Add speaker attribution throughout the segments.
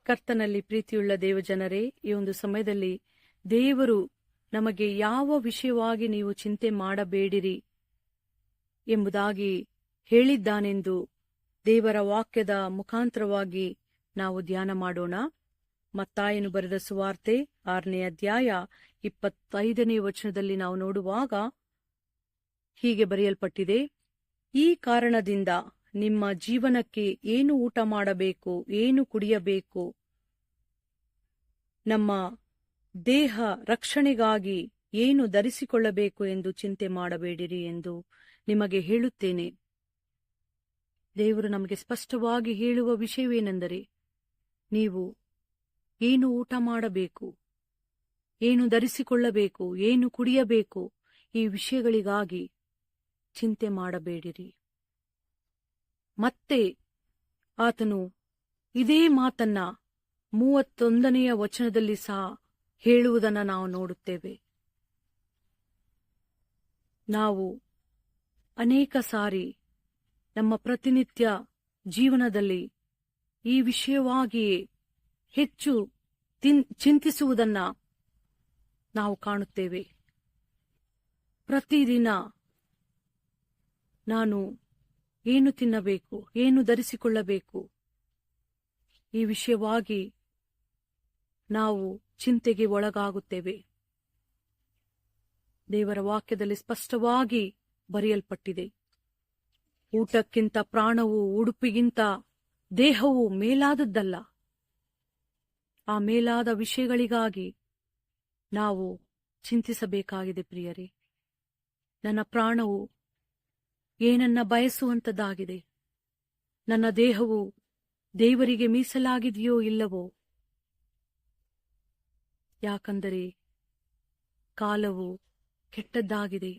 Speaker 1: ಕರ್ತನಲ್ಲಿ ಪ್ರೀತಿಯುಳ್ಳ ದೇವಜನರೇ, ಈ ಒಂದು ಸಮಯದಲ್ಲಿ ದೇವರು ನಮಗೆ ಯಾವ ವಿಷಯವಾಗಿ ನೀವು ಚಿಂತೆ ಮಾಡಬೇಡಿರಿ ಎಂಬುದಾಗಿ ಹೇಳಿದ್ದಾನೆಂದು ದೇವರ ವಾಕ್ಯದ ಮುಖಾಂತರವಾಗಿ ನಾವು ಧ್ಯಾನ ಮಾಡೋಣ. ಮತ್ತಾಯನು ಬರೆದ ಸುವಾರ್ತೆ 6ನೇ ಅಧ್ಯಾಯ 25ನೇ ವಚನದಲ್ಲಿ ನಾವು ನೋಡುವಾಗ ಹೀಗೆ ಬರೆಯಲ್ಪಟ್ಟಿದೆ, ಈ ಕಾರಣದಿಂದ ನಿಮ್ಮ ಜೀವನಕ್ಕೆ ಏನು ಊಟ ಮಾಡಬೇಕು, ಏನು ಕುಡಿಯಬೇಕು, ನಮ್ಮ ದೇಹ ರಕ್ಷಣೆಗಾಗಿ ಏನು ಧರಿಸಿಕೊಳ್ಳಬೇಕು ಎಂದು ಚಿಂತೆ ಮಾಡಬೇಡಿರಿ ಎಂದು ನಿಮಗೆ ಹೇಳುತ್ತೇನೆ. ದೇವರು ನಮಗೆ ಸ್ಪಷ್ಟವಾಗಿ ಹೇಳುವ ವಿಷಯವೇನೆಂದರೆ, ನೀವು ಏನು ಊಟ ಮಾಡಬೇಕು, ಏನು ಧರಿಸಿಕೊಳ್ಳಬೇಕು, ಏನು ಕುಡಿಯಬೇಕು, ಈ ವಿಷಯಗಳಿಗಾಗಿ ಚಿಂತೆ ಮಾಡಬೇಡಿರಿ. ಮತ್ತೆ ಆತನು ಇದೇ ಮಾತನ್ನ 31ನೇ ವಚನದಲ್ಲಿ ಸಹ ಹೇಳುವುದನ್ನು ನಾವು ನೋಡುತ್ತೇವೆ. ನಾವು ಅನೇಕ ಸಾರಿ ನಮ್ಮ ಪ್ರತಿನಿತ್ಯ ಜೀವನದಲ್ಲಿ ಈ ವಿಷಯವಾಗಿಯೇ ಹೆಚ್ಚು ಚಿಂತಿಸುವುದನ್ನ ನಾವು ಕಾಣುತ್ತೇವೆ. ಪ್ರತಿದಿನ ನಾನು ಏನು ತಿನ್ನಬೇಕು, ಏನು ಧರಿಸಿಕೊಳ್ಳಬೇಕು, ಈ ವಿಷಯವಾಗಿ ನಾವು ಚಿಂತೆಗೆ ಒಳಗಾಗುತ್ತೇವೆ. ದೇವರ ವಾಕ್ಯದಲ್ಲಿ ಸ್ಪಷ್ಟವಾಗಿ ಬರೆಯಲ್ಪಟ್ಟಿದೆ, ಊಟಕ್ಕಿಂತ ಪ್ರಾಣವು, ಉಡುಪಿಗಿಂತ ದೇಹವು ಮೇಲಾದದ್ದಲ್ಲ. ಆ ಮೇಲಾದ ವಿಷಯಗಳಿಗಾಗಿ ನಾವು ಚಿಂತಿಸಬೇಕಾಗಿದೆ. ಪ್ರಿಯರೇ, ನನ್ನ ಪ್ರಾಣವು ಏನನ್ನ ಬಯಸುವಂತದ್ದಾಗಿದೆ, ನನ್ನ ದೇಹವು ದೇವರಿಗೆ ಮೀಸಲಾಗಿದೆಯೋ ಇಲ್ಲವೋ? ಯಾಕಂದರೆ ಕಾಲವು ಕೆಟ್ಟದ್ದಾಗಿದೆ.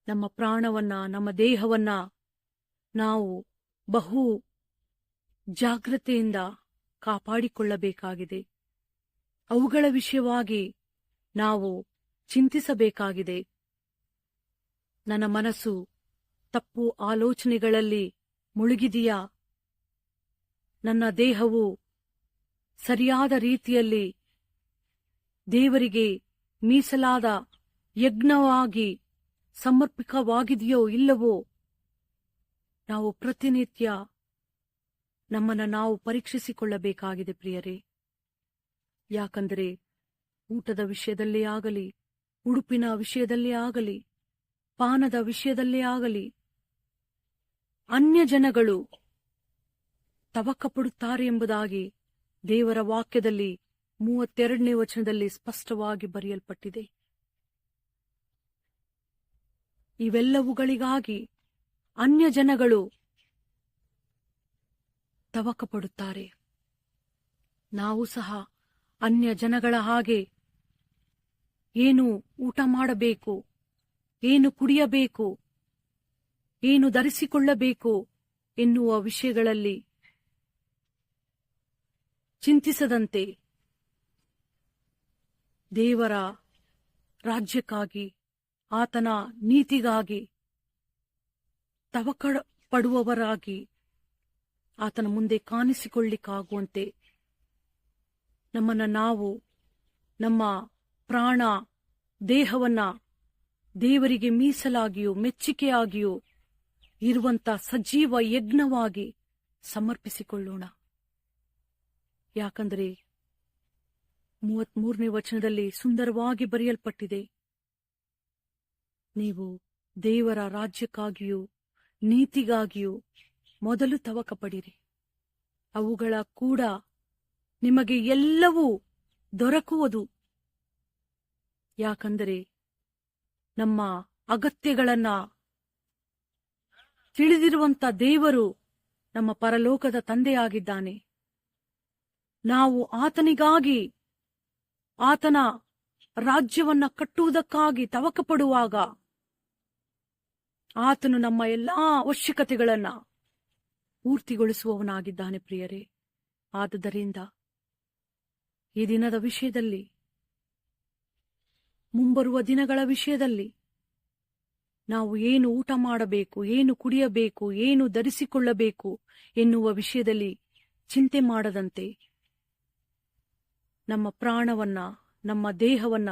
Speaker 1: ನಮ್ಮ ಪ್ರಾಣವನ್ನ, ನಮ್ಮ ದೇಹವನ್ನ ನಾವು ಬಹು ಜಾಗ್ರತೆಯಿಂದ ಕಾಪಾಡಿಕೊಳ್ಳಬೇಕಾಗಿದೆ. ಅವುಗಳ ವಿಷಯವಾಗಿ ನಾವು ಚಿಂತಿಸಬೇಕಾಗಿದೆ. ನನ್ನ ಮನಸ್ಸು ತಪ್ಪು ಆಲೋಚನೆಗಳಲ್ಲಿ ಮುಳುಗಿದೆಯಾ? ನನ್ನ ದೇಹವು ಸರಿಯಾದ ರೀತಿಯಲ್ಲಿ ದೇವರಿಗೆ ಮೀಸಲಾದ ಯಜ್ಞವಾಗಿ ಸಮರ್ಪಕವಾಗಿದೆಯೋ ಇಲ್ಲವೋ? ನಾವು ಪ್ರತಿನಿತ್ಯ ನಮ್ಮನ್ನು ನಾವು ಪರೀಕ್ಷಿಸಿಕೊಳ್ಳಬೇಕಾಗಿದೆ ಪ್ರಿಯರೇ. ಯಾಕಂದರೆ ಊಟದ ವಿಷಯದಲ್ಲೇ ಆಗಲಿ, ಉಡುಪಿನ ವಿಷಯದಲ್ಲೇ ಆಗಲಿ, ಪಾನದ ವಿಷಯದಲ್ಲೇ ಆಗಲಿ, ಅನ್ಯ ಜನಗಳು ತವಕಪಡುತ್ತಾರೆ ಎಂಬುದಾಗಿ ದೇವರ ವಾಕ್ಯದಲ್ಲಿ 32ನೇ ವಚನದಲ್ಲಿ ಸ್ಪಷ್ಟವಾಗಿ ಬರೆಯಲ್ಪಟ್ಟಿದೆ. ಇವೆಲ್ಲವುಗಳಿಗಾಗಿ ಅನ್ಯ ಜನಗಳು ತವಕಪಡುತ್ತಾರೆ. ನಾವು ಸಹ ಅನ್ಯ ಜನಗಳ ಹಾಗೆ ಏನು ಊಟ ಮಾಡಬೇಕು, ಏನು ಕುಡಿಯಬೇಕು, ಏನು ಧರಿಸಿಕೊಳ್ಳಬೇಕು ಎನ್ನುವ ವಿಷಯಗಳಲ್ಲಿ ಚಿಂತಿಸದಂತೆ ದೇವರ ರಾಜ್ಯಕ್ಕಾಗಿ, ಆತನ ನೀತಿಗಾಗಿ ತವಕಪಡುವವರಾಗಿ ಆತನ ಮುಂದೆ ಕಾಣಿಸಿಕೊಳ್ಳಿಕ್ಕಾಗುವಂತೆ ನಮ್ಮನ್ನು ನಾವು, ನಮ್ಮ ಪ್ರಾಣ ದೇಹವನ್ನ ದೇವರಿಗೆ ಮೀಸಲಾಗಿಯೂ ಮೆಚ್ಚಿಕೆಯಾಗಿಯೂ ಇರುವಂತ ಸಜೀವ ಯಜ್ಞವಾಗಿ ಸಮರ್ಪಿಸಿಕೊಳ್ಳೋಣ. ಯಾಕಂದರೆ 33ನೇ ವಚನದಲ್ಲಿ ಸುಂದರವಾಗಿ ಬರೆಯಲ್ಪಟ್ಟಿದೆ, ನೀವು ದೇವರ ರಾಜ್ಯಕ್ಕಾಗಿಯೂ ನೀತಿಗಾಗಿಯೂ ಮೊದಲು ತವಕಪಡಿರಿ, ಅವುಗಳ ಕೂಡ ನಿಮಗೆ ಎಲ್ಲವೂ ದೊರಕುವುದು. ಯಾಕಂದರೆ ನಮ್ಮ ಅಗತ್ಯಗಳನ್ನ ತಿಳಿದಿರುವಂತ ದೇವರು ನಮ್ಮ ಪರಲೋಕದ ತಂದೆಯಾಗಿದ್ದಾನೆ. ನಾವು ಆತನಿಗಾಗಿ, ಆತನ ರಾಜ್ಯವನ್ನ ಕಟ್ಟುವುದಕ್ಕಾಗಿ ತವಕಪಡುವಾಗ ಆತನು ನಮ್ಮ ಎಲ್ಲಾ ಅವಶ್ಯಕತೆಗಳನ್ನ ಪೂರ್ತಿಗೊಳಿಸುವವನಾಗಿದ್ದಾನೆ ಪ್ರಿಯರೇ. ಆದುದರಿಂದ ಈ ದಿನದ ವಿಷಯದಲ್ಲಿ, ಮುಂಬರುವ ದಿನಗಳ ವಿಷಯದಲ್ಲಿ ನಾವು ಏನು ಊಟ ಮಾಡಬೇಕು, ಏನು ಕುಡಿಯಬೇಕು, ಏನು ಧರಿಸಿಕೊಳ್ಳಬೇಕು ಎನ್ನುವ ವಿಷಯದಲ್ಲಿ ಚಿಂತೆ ಮಾಡದಂತೆ ನಮ್ಮ ಪ್ರಾಣವನ್ನ, ನಮ್ಮ ದೇಹವನ್ನ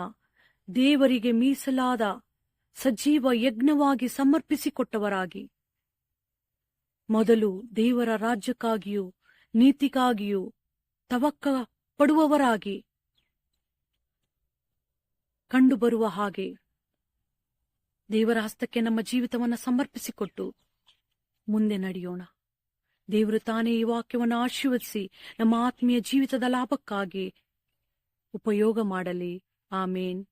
Speaker 1: ದೇವರಿಗೆ ಮೀಸಲಾದ ಸಜೀವ ಯಜ್ಞವಾಗಿ ಸಮರ್ಪಿಸಿಕೊಟ್ಟವರಾಗಿ, ಮೊದಲು ದೇವರ ರಾಜ್ಯಕ್ಕಾಗಿಯೂ ನೀತಿಗಾಗಿಯೂ ತವಕ ಪಡುವವರಾಗಿ ಕಂಡುಬರುವ ಹಾಗೆ ದೇವರ ಹಸ್ತಕ್ಕೆ ನಮ್ಮ ಜೀವಿತವನ್ನು ಸಮರ್ಪಿಸಿಕೊಟ್ಟು ಮುಂದೆ ನಡೆಯೋಣ. ದೇವರು ತಾನೇ ಈ ವಾಕ್ಯವನ್ನು ಆಶೀರ್ವದಿಸಿ ನಮ್ಮ ಆತ್ಮೀಯ ಜೀವಿತದ ಲಾಭಕ್ಕಾಗಿ ಉಪಯೋಗ ಮಾಡಲಿ. ಆಮೇನ್.